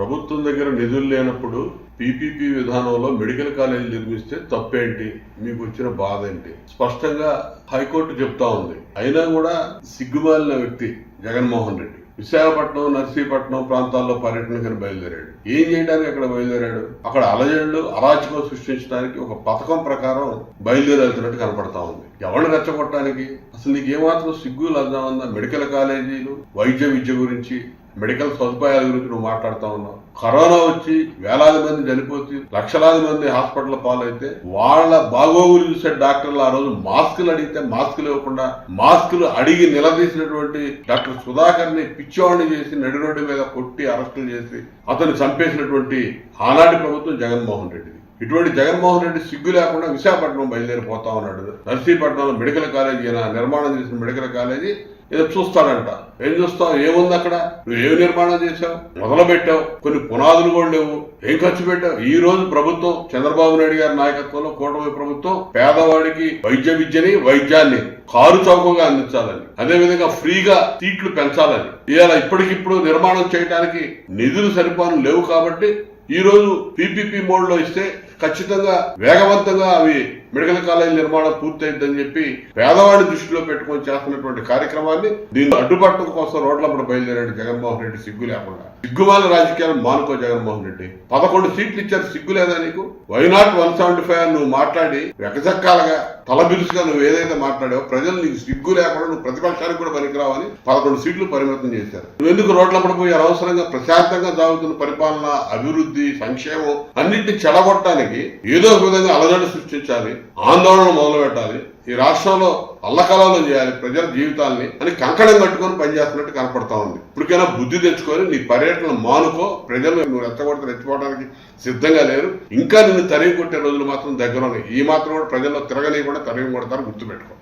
ప్రభుత్వం దగ్గర నిధులు లేనప్పుడు పీపీపీ విధానంలో మెడికల్ కాలేజీ నిర్మిస్తే తప్పేంటి, మీకు వచ్చిన బాధ ఏంటి? స్పష్టంగా హైకోర్టు చెప్తా ఉంది. అయినా కూడా సిగ్గుమాలిన వ్యక్తి జగన్మోహన్ రెడ్డి విశాఖపట్నం, నర్సీపట్నం ప్రాంతాల్లో పర్యటనకని బయలుదేరాడు. ఏం చేయడానికి అక్కడ బయలుదేరాడు? అక్కడ అలజడులు, అరాచకం సృష్టించడానికి ఒక పథకం ప్రకారం బయలుదేరుతున్నట్టు కనపడతా ఉంది. ఎవరిని రెచ్చగొట్టడానికి? అసలు నీకు ఏమాత్రం సిగ్గు లజ్జా ఉందా? మెడికల్ కాలేజీలు, వైద్య విద్య గురించి, మెడికల్ సదుపాయాల గురించి నువ్వు మాట్లాడుతా ఉన్నావు. కరోనా వచ్చి వేలాది మంది చనిపోతే, లక్షలాది మంది హాస్పిటల్ పాలైతే వాళ్ళ బాగోగులు చూసే డాక్టర్లు ఆ రోజు మాస్కులు అడిగితే మాస్కులు ఇవ్వకుండా, మాస్కులు అడిగి నిలదీసినటువంటి డాక్టర్ సుధాకర్ ని పిచ్చివాడిని చేసి నడి రోడ్డు మీద కొట్టి అరెస్టులు చేసి అతను చంపేసినటువంటి ఆనాటి ప్రభుత్వం జగన్మోహన్ రెడ్డిది. ఇటువంటి జగన్మోహన్ రెడ్డి సిగ్గు లేకుండా విశాఖపట్నం బయలుదేరిపోతా ఉన్నాడు. నర్సీపట్నంలో మెడికల్ కాలేజీ, నిర్మాణం చేసిన మెడికల్ కాలేజీ ఏదో చూస్తాడంట. ఏం చూస్తావు? ఏముంది అక్కడ? నువ్వు ఏమి నిర్మాణం చేశావు? మొదలు పెట్టావు, కొన్ని పునాదులు కూడా లేవు. ఏం ఖర్చు పెట్టావు? ఈ రోజు ప్రభుత్వం, చంద్రబాబు నాయుడు గారి నాయకత్వంలో కూటమి ప్రభుత్వం పేదవాడికి వైద్య విద్యని, వైద్యాన్ని కారు చౌకగా అందించాలని, అదేవిధంగా ఫ్రీగా సీట్లు పెంచాలని, ఇవాళ ఇప్పటికిప్పుడు నిర్మాణం చేయడానికి నిధులు సరిపాను లేవు. కాబట్టి ఈ రోజు పీపీపీ మోడ్ లో ఇస్తే ఖచ్చితంగా వేగవంతంగా అవి మెడికల్ కాలేజీ నిర్మాణం పూర్తయిందని చెప్పి పేదవాడి దృష్టిలో పెట్టుకొని చేస్తున్నటువంటి కార్యక్రమాన్ని దీన్ని అడ్డుపట్టడం కోసం రోడ్లప్పుడు బయలుదేరాడు జగన్మోహన్ రెడ్డి సిగ్గు లేకుండా. సిగ్గుమాల రాజకీయాలు మానుకో జగన్మోహన్ రెడ్డి. 11 సీట్లు ఇచ్చారు, సిగ్గు లేదా నీకు? వైనాట్ 175 నువ్వు మాట్లాడి వెకచక్కాలుగా తలబిరుసుగా నువ్వు ఏదైతే మాట్లాడావో ప్రజలు నీకు సిగ్గు లేకుండా నువ్వు ప్రతిపక్షానికి కూడా పనికిరావని 11 సీట్లు పరిమితం చేశారు. నువ్వెందుకు రోడ్లప్పుడు పోయి అనవసరంగా ప్రశాంతంగా సాగుతున్న పరిపాలన, అభివృద్ధి, సంక్షేమం అన్నింటినీ చెడగొట్టడానికి ఏదో ఒక విధంగా అలజడి సృష్టించాలి, ఆందోళన మొదలు పెట్టాలి, ఈ రాష్ట్రంలో అల్లకల్లోలం చేయాలి ప్రజల జీవితాల్ని అని కంకణం కట్టుకొని పనిచేస్తున్నట్టు కనపడతా ఉంది. ఇప్పటికైనా బుద్ధి తెచ్చుకొని నీ పర్యటన మానుకో. ప్రజలు నువ్వు రెచ్చగొడితే రెచ్చిపోవడానికి సిద్ధంగా లేరు. ఇంకా నిన్ను తరిగి కొట్టే రోజులు మాత్రం దగ్గర ఉన్నాయి. ఈ మాత్రం కూడా ప్రజల్లో తిరగనీయకుండా తరిగి కొడతారు, గుర్తుపెట్టుకో.